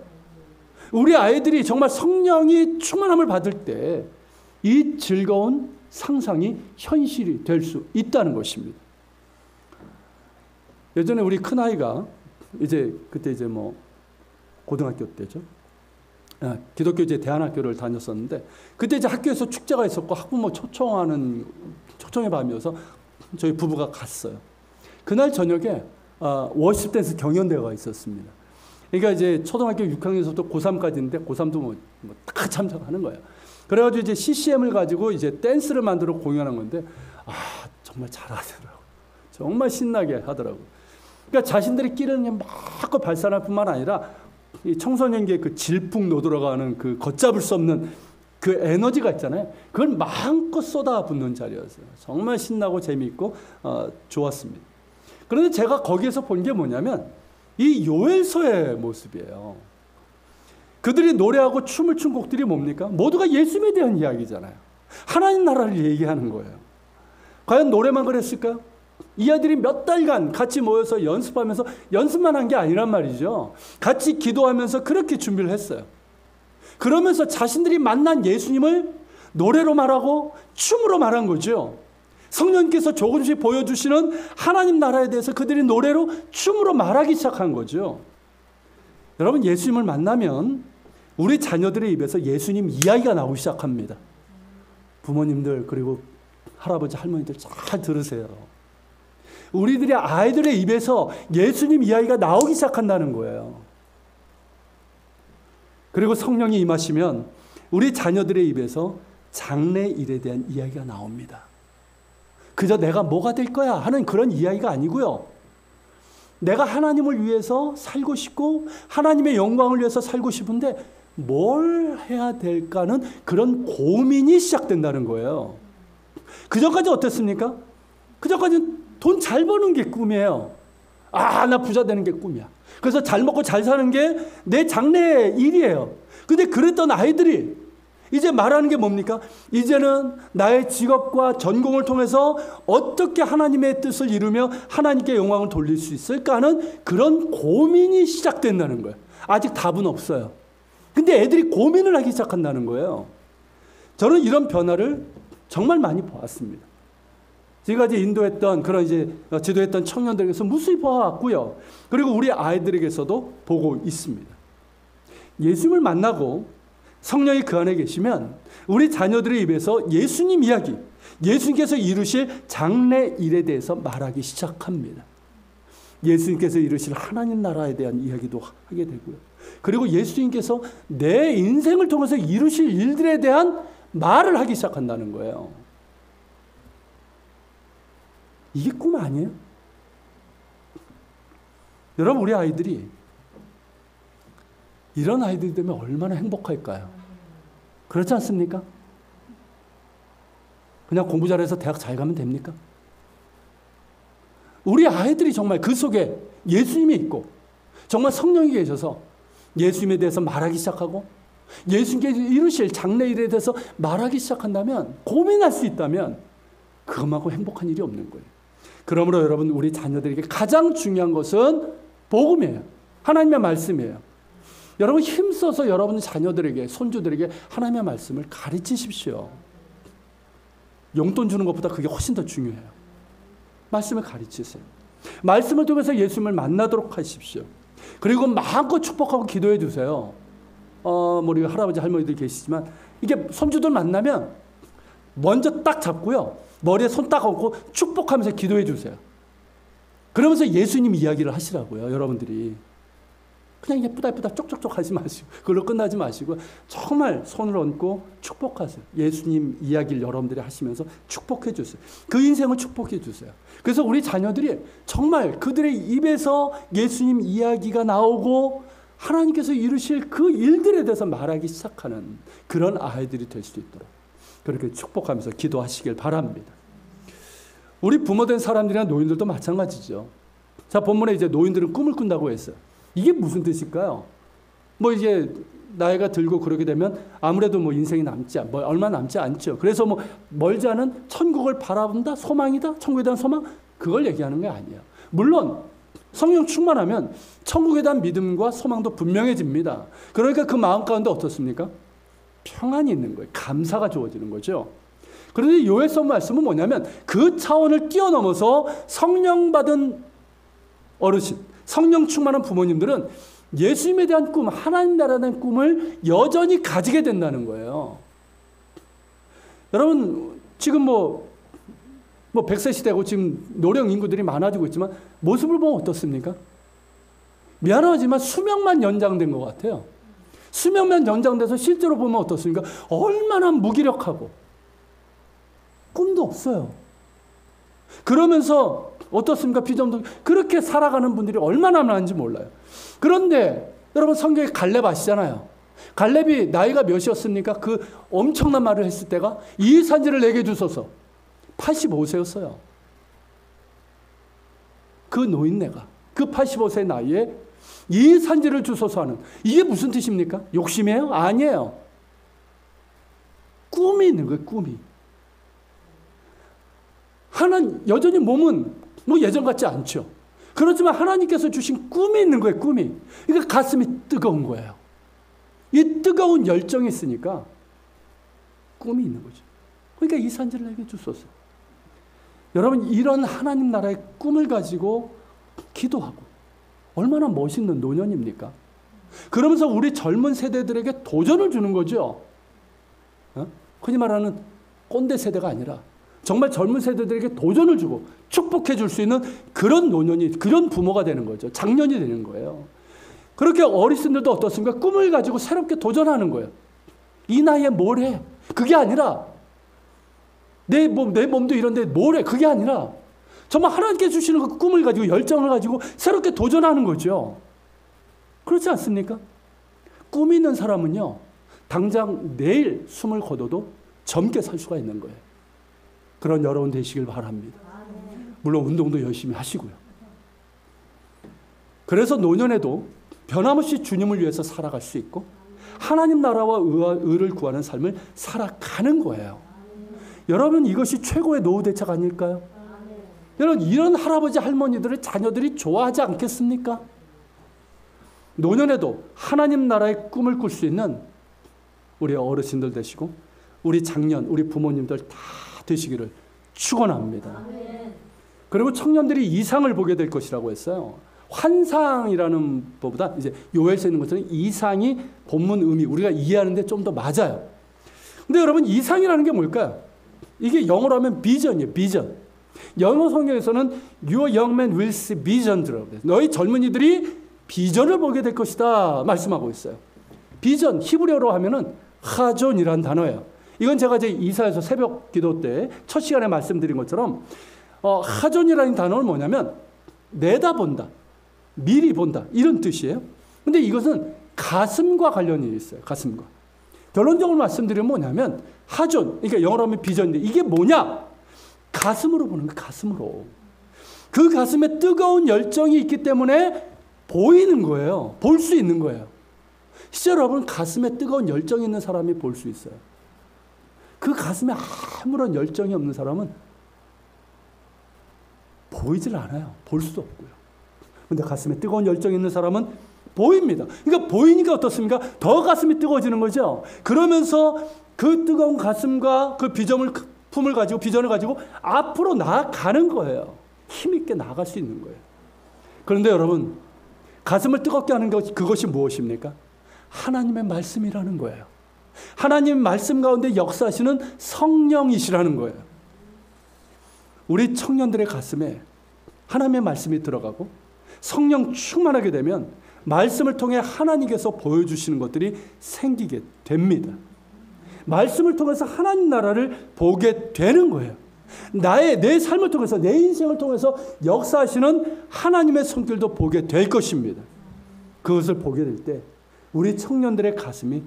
우리 아이들이 정말 성령이 충만함을 받을 때 이 즐거운 상상이 현실이 될 수 있다는 것입니다. 예전에 우리 큰아이가 그때 고등학교 때죠. 기독교 대안학교를 다녔었는데 그때 학교에서 축제가 있었고 학부모 초청의 밤이어서 저희 부부가 갔어요. 그날 저녁에 워십 댄스 경연대회가 있었습니다. 그러니까 초등학교 6학년에서부터 고3까지인데 고3도 다 참석하는 거예요. 그래가지고 CCM을 가지고 댄스를 만들어 공연한 건데 정말 잘하더라고요. 정말 신나게 하더라고요. 그러니까 자신들의 끼를 막 발산할 뿐만 아니라 이 청소년기의 그 질풍 노들어가는 그 걷잡을 수 없는 그 에너지가 있잖아요. 그걸 마음껏 쏟아붓는 자리였어요. 정말 신나고 재미있고 좋았습니다. 그런데 제가 거기에서 본 게 뭐냐면 이 요엘서의 모습이에요. 그들이 노래하고 춤을 춘 곡들이 뭡니까? 모두가 예수님에 대한 이야기잖아요. 하나님 나라를 얘기하는 거예요. 과연 노래만 그랬을까요? 이 아이들이 몇 달간 같이 모여서 연습하면서 연습만 한 게 아니란 말이죠. 같이 기도하면서 그렇게 준비를 했어요. 그러면서 자신들이 만난 예수님을 노래로 말하고 춤으로 말한 거죠. 성령께서 조금씩 보여주시는 하나님 나라에 대해서 그들이 노래로 춤으로 말하기 시작한 거죠. 여러분, 예수님을 만나면 우리 자녀들의 입에서 예수님 이야기가 나오기 시작합니다. 부모님들 그리고 할아버지 할머니들 잘 들으세요. 우리들의 아이들의 입에서 예수님 이야기가 나오기 시작한다는 거예요. 그리고 성령이 임하시면 우리 자녀들의 입에서 장래 일에 대한 이야기가 나옵니다. 그저 내가 뭐가 될 거야 하는 그런 이야기가 아니고요. 내가 하나님을 위해서 살고 싶고 하나님의 영광을 위해서 살고 싶은데 뭘 해야 될까는 그런 고민이 시작된다는 거예요. 그전까지 어땠습니까? 그전까지는 돈 잘 버는 게 꿈이에요. 나 부자 되는 게 꿈이야. 그래서 잘 먹고 잘 사는 게 내 장래 일이에요. 근데 그랬던 아이들이 이제 말하는 게 뭡니까? 이제는 나의 직업과 전공을 통해서 어떻게 하나님의 뜻을 이루며 하나님께 영광을 돌릴 수 있을까 하는 그런 고민이 시작된다는 거예요. 아직 답은 없어요. 근데 애들이 고민을 하기 시작한다는 거예요. 저는 이런 변화를 정말 많이 보았습니다. 지금까지 인도했던 지도했던 청년들에게서 무수히 보아왔고요. 그리고 우리 아이들에게서도 보고 있습니다. 예수님을 만나고 성령이 그 안에 계시면 우리 자녀들의 입에서 예수님 이야기, 예수님께서 이루실 장래 일에 대해서 말하기 시작합니다. 예수님께서 이루실 하나님 나라에 대한 이야기도 하게 되고요. 그리고 예수님께서 내 인생을 통해서 이루실 일들에 대한 말을 하기 시작한다는 거예요. 이게 꿈 아니에요? 여러분, 우리 아이들이 이런 아이들이 되면 얼마나 행복할까요? 그렇지 않습니까? 그냥 공부 잘해서 대학 잘 가면 됩니까? 우리 아이들이 정말 그 속에 예수님이 있고 정말 성령이 계셔서 예수님에 대해서 말하기 시작하고 예수님께서 이루실 장래일에 대해서 말하기 시작한다면, 고민할 수 있다면 그것만큼 행복한 일이 없는 거예요. 그러므로 여러분, 우리 자녀들에게 가장 중요한 것은 복음이에요. 하나님의 말씀이에요. 여러분, 힘써서 여러분 자녀들에게, 손주들에게 하나님의 말씀을 가르치십시오. 용돈 주는 것보다 그게 훨씬 더 중요해요. 말씀을 가르치세요. 말씀을 통해서 예수님을 만나도록 하십시오. 그리고 마음껏 축복하고 기도해 주세요. 우리 할아버지 할머니들 계시지만 이게 손주들 만나면 먼저 딱 잡고요, 머리에 손 딱 얹고 축복하면서 기도해 주세요. 그러면서 예수님 이야기를 하시라고요. 여러분들이 그냥 예쁘다 예쁘다 쪽쪽쪽 하지 마시고 그걸로 끝나지 마시고 정말 손을 얹고 축복하세요. 예수님 이야기를 여러분들이 하시면서 축복해 주세요. 그 인생을 축복해 주세요. 그래서 우리 자녀들이 정말 그들의 입에서 예수님 이야기가 나오고 하나님께서 이루실 그 일들에 대해서 말하기 시작하는 그런 아이들이 될 수 있도록 그렇게 축복하면서 기도하시길 바랍니다. 우리 부모된 사람들이나 노인들도 마찬가지죠. 자, 본문에 이제 노인들은 꿈을 꾼다고 했어요. 이게 무슨 뜻일까요? 뭐 이제 나이가 들고 그러게 되면 아무래도 뭐 인생이 얼마 남지 않죠. 그래서 뭐 멀지 않은 천국을 바라본다, 소망이다, 천국에 대한 소망, 그걸 얘기하는 게 아니에요. 물론 성령 충만하면 천국에 대한 믿음과 소망도 분명해집니다. 그러니까 그 마음 가운데 어떻습니까? 평안이 있는 거예요. 감사가 주어지는 거죠. 그런데 요엘서 말씀은 뭐냐면 그 차원을 뛰어넘어서 성령 받은 어르신, 성령 충만한 부모님들은 예수님에 대한 꿈, 하나님 나라에 대한 꿈을 여전히 가지게 된다는 거예요. 여러분, 지금 뭐 100세 시대고 지금 노령 인구들이 많아지고 있지만 모습을 보면 어떻습니까? 미안하지만 수명만 연장된 것 같아요. 수명만 연장돼서 실제로 보면 어떻습니까? 얼마나 무기력하고 꿈도 없어요. 그러면서 어떻습니까? 비전도 그렇게 살아가는 분들이 얼마나 많은지 몰라요. 그런데 여러분, 성경에 갈렙 아시잖아요. 갈렙이 나이가 몇이었습니까? 그 엄청난 말을 했을 때가 이 산지를 내게 주소서. 85세였어요. 그 노인네가 그 85세 나이에 이 산지를 주소서 하는, 이게 무슨 뜻입니까? 욕심이에요? 아니에요. 꿈이 있는 거예요. 꿈이. 여전히 몸은 뭐 예전 같지 않죠. 그렇지만 하나님께서 주신 꿈이 있는 거예요. 꿈이. 그러니까 가슴이 뜨거운 거예요. 이 뜨거운 열정이 있으니까 꿈이 있는 거죠. 그러니까 이 산지를 내게 주소서. 여러분, 이런 하나님 나라의 꿈을 가지고 기도하고 얼마나 멋있는 노년입니까? 그러면서 우리 젊은 세대들에게 도전을 주는 거죠. 흔히 말하는 꼰대 세대가 아니라 정말 젊은 세대들에게 도전을 주고 축복해 줄 수 있는 그런 노년이, 그런 부모가 되는 거죠. 장년이 되는 거예요. 그렇게 어르신들도 어떻습니까? 꿈을 가지고 새롭게 도전하는 거예요. 이 나이에 뭘 해? 그게 아니라 내 몸도 이런데 뭘 해? 그게 아니라 정말 하나님께 주시는 그 꿈을 가지고 열정을 가지고 새롭게 도전하는 거죠. 그렇지 않습니까? 꿈 있는 사람은요, 당장 내일 숨을 거둬도 젊게 살 수가 있는 거예요. 그런 여러분 되시길 바랍니다. 물론 운동도 열심히 하시고요. 그래서 노년에도 변함없이 주님을 위해서 살아갈 수 있고 하나님 나라와 의를 구하는 삶을 살아가는 거예요. 여러분, 이것이 최고의 노후 대책 아닐까요? 여러분, 이런 할아버지 할머니들의 자녀들이 좋아하지 않겠습니까? 노년에도 하나님 나라의 꿈을 꿀 수 있는 우리 어르신들 되시고 우리 장년, 우리 부모님들 다 되시기를 축원합니다. 그리고 청년들이 이상을 보게 될 것이라고 했어요. 환상이라는 것보다 이제 요엘서에 있는 것처럼 이상이 본문 의미, 우리가 이해하는데 좀 더 맞아요. 근데 여러분, 이상이라는 게 뭘까요? 이게 영어로 하면 비전이에요. 비전. 영어 성경에서는 Your young man will see vision이라고 해요. 너희 젊은이들이 비전을 보게 될 것이다 말씀하고 있어요. 비전, 히브리어로 하면은 하존이라는 단어예요. 이건 제가 제 이사에서 새벽 기도 때 첫 시간에 말씀드린 것처럼 하존이라는 단어는 뭐냐면 내다본다, 미리 본다 이런 뜻이에요. 근데 이것은 가슴과 관련이 있어요. 가슴과. 결론적으로 말씀드리면 뭐냐면 하존, 그러니까 영어로 하면 비전인데 이게 뭐냐? 가슴으로 보는 거예요. 가슴으로. 그 가슴에 뜨거운 열정이 있기 때문에 보이는 거예요. 볼 수 있는 거예요. 실제로 여러분 가슴에 뜨거운 열정이 있는 사람이 볼 수 있어요. 그 가슴에 아무런 열정이 없는 사람은 보이질 않아요. 볼 수도 없고요. 근데 가슴에 뜨거운 열정이 있는 사람은 보입니다. 그러니까 보이니까 어떻습니까? 더 가슴이 뜨거워지는 거죠. 그러면서 그 뜨거운 가슴과 그 비전을 가지고 앞으로 나아가는 거예요. 힘있게 나아갈 수 있는 거예요. 그런데 여러분, 가슴을 뜨겁게 하는 것, 그것이 무엇입니까? 하나님의 말씀이라는 거예요. 하나님 말씀 가운데 역사하시는 성령이시라는 거예요. 우리 청년들의 가슴에 하나님의 말씀이 들어가고 성령 충만하게 되면 말씀을 통해 하나님께서 보여주시는 것들이 생기게 됩니다. 말씀을 통해서 하나님 나라를 보게 되는 거예요. 내 삶을 통해서, 내 인생을 통해서 역사하시는 하나님의 손길도 보게 될 것입니다. 그것을 보게 될 때 우리 청년들의 가슴이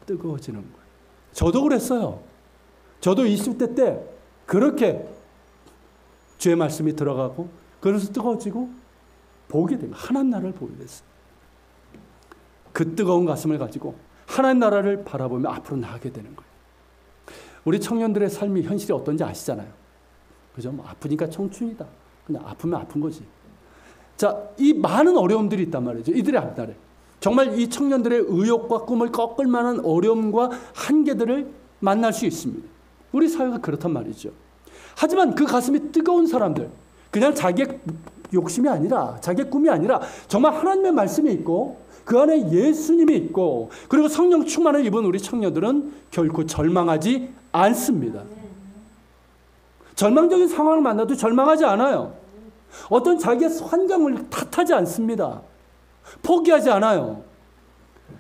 뜨거워지는 거예요. 저도 그랬어요. 저도 20대 때 그렇게 주의 말씀이 들어가고 그래서 뜨거워지고 보게 된 거예요. 하나님 나라를 보게 됐어요. 그 뜨거운 가슴을 가지고 하나님 나라를 바라보며 앞으로 나가게 되는 거예요. 우리 청년들의 삶이 현실이 어떤지 아시잖아요. 그죠? 뭐 아프니까 청춘이다. 그냥 아프면 아픈 거지. 자, 이 많은 어려움들이 있단 말이죠. 이들의 앞날에. 정말 이 청년들의 의욕과 꿈을 꺾을 만한 어려움과 한계들을 만날 수 있습니다. 우리 사회가 그렇단 말이죠. 하지만 그 가슴이 뜨거운 사람들, 그냥 자기의 욕심이 아니라, 자기의 꿈이 아니라 정말 하나님의 말씀이 있고 그 안에 예수님이 있고 그리고 성령 충만을 입은 우리 청년들은 결코 절망하지 않습니다. 절망적인 상황을 만나도 절망하지 않아요. 어떤 자기의 환경을 탓하지 않습니다. 포기하지 않아요.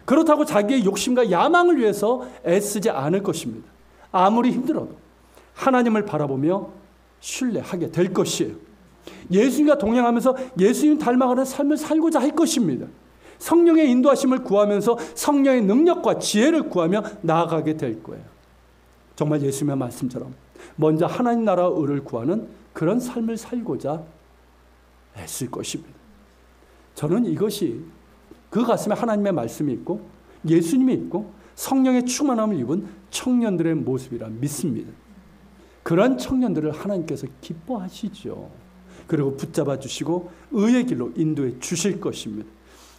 그렇다고 자기의 욕심과 야망을 위해서 애쓰지 않을 것입니다. 아무리 힘들어도 하나님을 바라보며 신뢰하게 될 것이에요. 예수님과 동행하면서 예수님 닮아가는 삶을 살고자 할 것입니다. 성령의 인도하심을 구하면서 성령의 능력과 지혜를 구하며 나아가게 될 거예요. 정말 예수님의 말씀처럼 먼저 하나님 나라와 의를 구하는 그런 삶을 살고자 애쓸 것입니다. 저는 이것이 그 가슴에 하나님의 말씀이 있고 예수님이 있고 성령의 충만함을 입은 청년들의 모습이라 믿습니다. 그런 청년들을 하나님께서 기뻐하시죠. 그리고 붙잡아 주시고 의의 길로 인도해 주실 것입니다.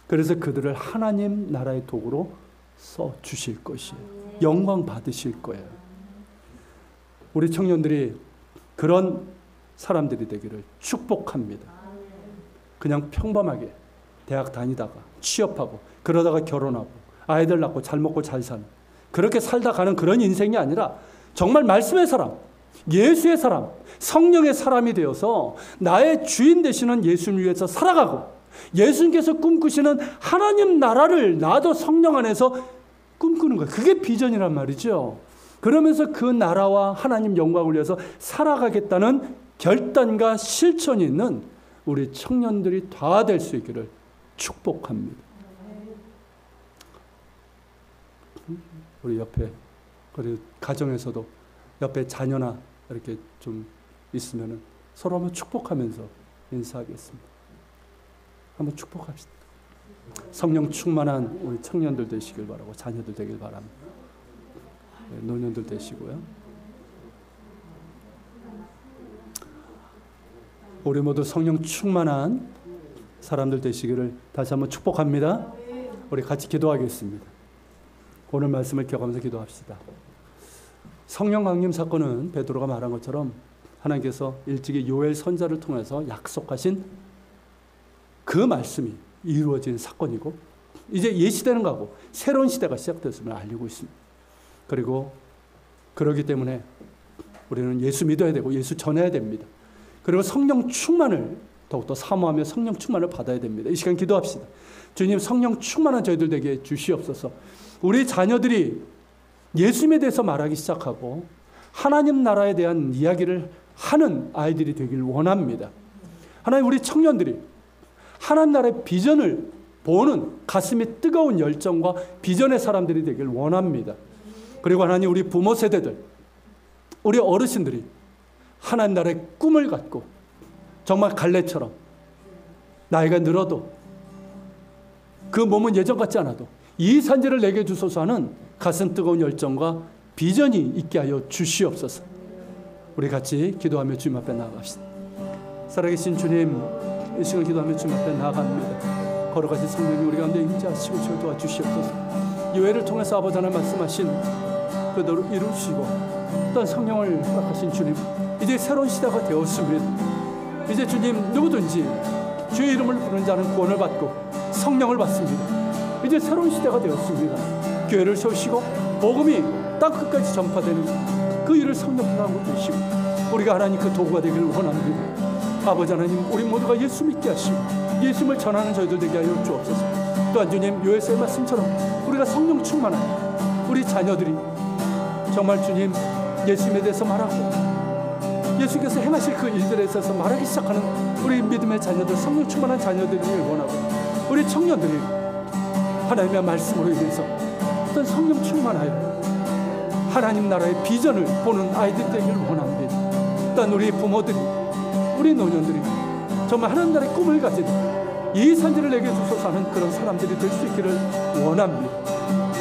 그래서 그들을 하나님 나라의 도구로 써 주실 것이에요. 영광 받으실 거예요. 우리 청년들이 그런 사람들이 되기를 축복합니다. 그냥 평범하게 대학 다니다가 취업하고 그러다가 결혼하고 아이들 낳고 잘 먹고 잘 사는 그렇게 살다 가는 그런 인생이 아니라 정말 말씀의 사람, 예수의 사람, 성령의 사람이 되어서 나의 주인 되시는 예수님 위해서 살아가고 예수님께서 꿈꾸시는 하나님 나라를 나도 성령 안에서 꿈꾸는 거예요. 그게 비전이란 말이죠. 그러면서 그 나라와 하나님 영광을 위해서 살아가겠다는 결단과 실천이 있는 우리 청년들이 다 될 수 있기를 축복합니다. 우리 옆에 그리고 가정에서도 옆에 자녀나 이렇게 좀 있으면은 서로 한번 축복하면서 인사하겠습니다. 한번 축복합시다. 성령 충만한 우리 청년들 되시길 바라고 자녀들 되길 바랍니다. 노년들 되시고요. 우리 모두 성령 충만한 사람들 되시기를 다시 한번 축복합니다. 우리 같이 기도하겠습니다. 오늘 말씀을 기억하면서 기도합시다. 성령 강림 사건은 베드로가 말한 것처럼 하나님께서 일찍이 요엘 선지자를 통해서 약속하신 그 말씀이 이루어진 사건이고 이제 옛시대는 가고 새로운 시대가 시작됐음을 알리고 있습니다. 그리고 그러기 때문에 우리는 예수 믿어야 되고 예수 전해야 됩니다. 그리고 성령 충만을 더욱더 사모하며 성령 충만을 받아야 됩니다. 이 시간 기도합시다. 주님 성령 충만한 저희들 되게 주시옵소서. 우리 자녀들이 예수님에 대해서 말하기 시작하고 하나님 나라에 대한 이야기를 하는 아이들이 되길 원합니다. 하나님, 우리 청년들이 하나님 나라의 비전을 보는 가슴이 뜨거운 열정과 비전의 사람들이 되길 원합니다. 그리고 하나님, 우리 부모 세대들, 우리 어르신들이 하나님 나라의 꿈을 갖고 정말 갈렙처럼 나이가 늘어도 그 몸은 예전 같지 않아도 이 산지를 내게 주소서 하는 가슴 뜨거운 열정과 비전이 있게 하여 주시옵소서. 우리 같이 기도하며 주님 앞에 나아갑시다. 살아계신 주님, 이 시간 기도하며 주님 앞에 나아갑니다. 걸어가신 성령님 우리 가운데 임재하시고 저를 도와주시옵소서. 교회를 통해서 아버지 하나님 말씀하신 그대로 이루시고 또한 성령을 허락하신 주님, 이제 새로운 시대가 되었습니다. 이제 주님, 누구든지 주의 이름을 부르는 자는 구원을 받고 성령을 받습니다. 이제 새로운 시대가 되었습니다. 교회를 세우시고 복음이 땅 끝까지 전파되는 그 일을 성령하고 계시고 우리가 하나님 그 도구가 되기를 원합니다. 아버지 하나님, 우리 모두가 예수 믿게 하시고 예수님을 전하는 저희들 되게 하여 주옵소서. 또한 주님, 요에서의 말씀처럼 우리가 성령 충만한 우리 자녀들이 정말 주님 예수님에 대해서 말하고 예수께서 행하실 그 일들에 있어서 말하기 시작하는 우리 믿음의 자녀들, 성령 충만한 자녀들을 원하고 우리 청년들이 하나님의 말씀으로 인해서 어떤 성령 충만하여 하나님 나라의 비전을 보는 아이들 되기를 원합니다. 또한 우리 부모들이, 우리 노년들이 정말 하나님 나라의 꿈을 가진 이 산지를 내게 주소서 하는 그런 사람들이 될 수 있기를 원합니다.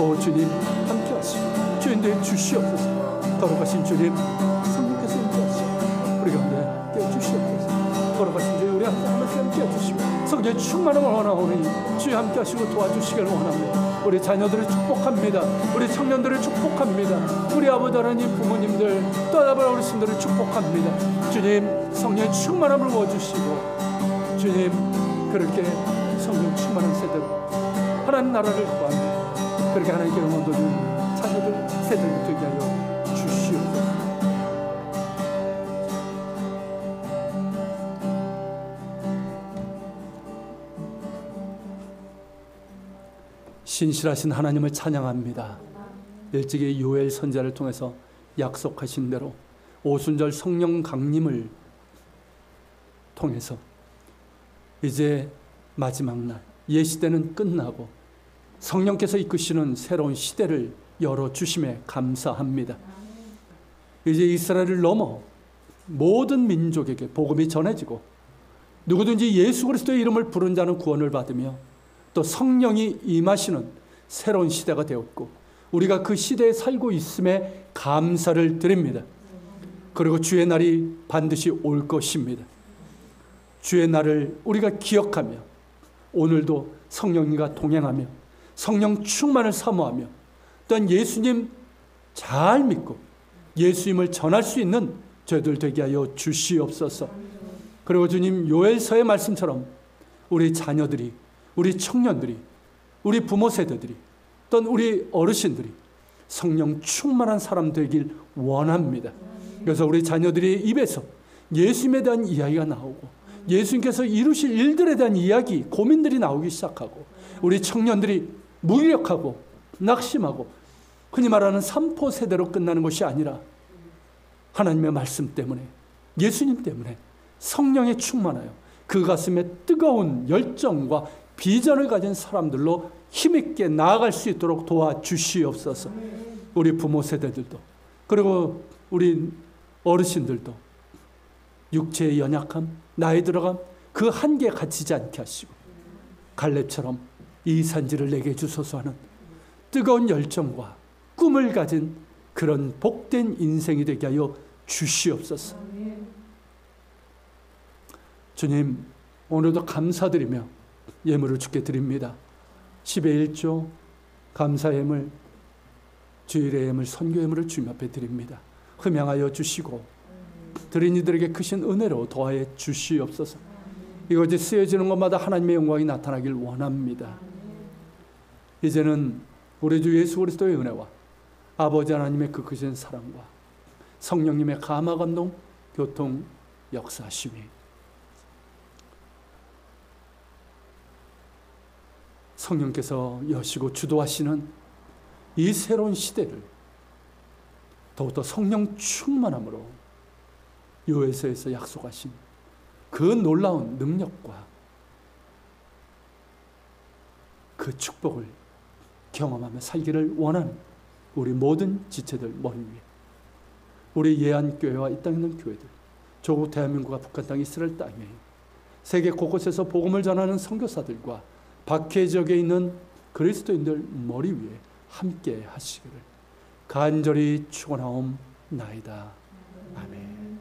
오 주님, 함께 하시고 주인 되어 주시옵소서. 걸어가신 주님, 성령께서 임재하시고 우리 가운데 깨워주시옵소서. 걸어가신 주님, 우리 함께 해주시고 성령의 충만함을 원하오니 주님 함께 하시고 도와주시길 원합니다. 우리 자녀들을 축복합니다. 우리 청년들을 축복합니다. 우리 아버지 하나님, 부모님들, 또 아버지 어르신들을 축복합니다. 주님, 성령의 충만함을 부어주시고 주님, 그렇게 성령 충만한 세대로 하나님 나라를 구하며 그렇게 하나님께 영광 돌리는 자녀들, 세대를 되게 하여 주시옵소서. 신실하신 하나님을 찬양합니다. 일찍이 요엘 선지자를 통해서 약속하신 대로 오순절 성령 강림을 통해서 이제 마지막 날 예시대는 끝나고 성령께서 이끄시는 새로운 시대를 열어주심에 감사합니다. 이제 이스라엘을 넘어 모든 민족에게 복음이 전해지고 누구든지 예수 그리스도의 이름을 부른 자는 구원을 받으며 또 성령이 임하시는 새로운 시대가 되었고 우리가 그 시대에 살고 있음에 감사를 드립니다. 그리고 주의 날이 반드시 올 것입니다. 주의 날을 우리가 기억하며 오늘도 성령님과 동행하며 성령 충만을 사모하며 또한 예수님 잘 믿고 예수님을 전할 수 있는 저희들 되게 하여 주시옵소서. 그리고 주님, 요엘서의 말씀처럼 우리 자녀들이, 우리 청년들이, 우리 부모 세대들이, 또는 우리 어르신들이 성령 충만한 사람 되길 원합니다. 그래서 우리 자녀들의 입에서 예수님에 대한 이야기가 나오고 예수님께서 이루실 일들에 대한 이야기, 고민들이 나오기 시작하고 우리 청년들이 무기력하고 낙심하고 흔히 말하는 삼포 세대로 끝나는 것이 아니라 하나님의 말씀 때문에, 예수님 때문에 성령에 충만하여 그 가슴에 뜨거운 열정과 비전을 가진 사람들로 힘있게 나아갈 수 있도록 도와주시옵소서. 우리 부모 세대들도 그리고 우리 어르신들도 육체의 연약함, 나이 들어감 그 한계에 갇히지 않게 하시고 갈렙처럼 이 산지를 내게 주소서 하는 뜨거운 열정과 꿈을 가진 그런 복된 인생이 되게 하여 주시옵소서. 주님, 오늘도 감사드리며 예물을 주께 드립니다. 10의 1조 감사 예물, 주일의 예물, 선교 예물을 주님 앞에 드립니다. 흠양하여 주시고 드린 이들에게 크신 은혜로 더하여 주시옵소서. 이것이 쓰여지는 것마다 하나님의 영광이 나타나길 원합니다. 이제는 우리 주 예수 그리스도의 은혜와 아버지 하나님의 그 크신 사랑과 성령님의 감화 감동 교통 역사하심이 성령께서 여시고 주도하시는 이 새로운 시대를 더욱더 성령 충만함으로 요에서에서 약속하신 그 놀라운 능력과 그 축복을 경험하며 살기를 원하는 우리 모든 지체들 머리 위에, 우리 예안교회와 이 땅에 있는 교회들, 조국 대한민국과 북한 땅 이스라엘 땅에 세계 곳곳에서 복음을 전하는 선교사들과 박해 지역에 있는 그리스도인들 머리 위에 함께 하시기를 간절히 축원하옵나이다. 아멘.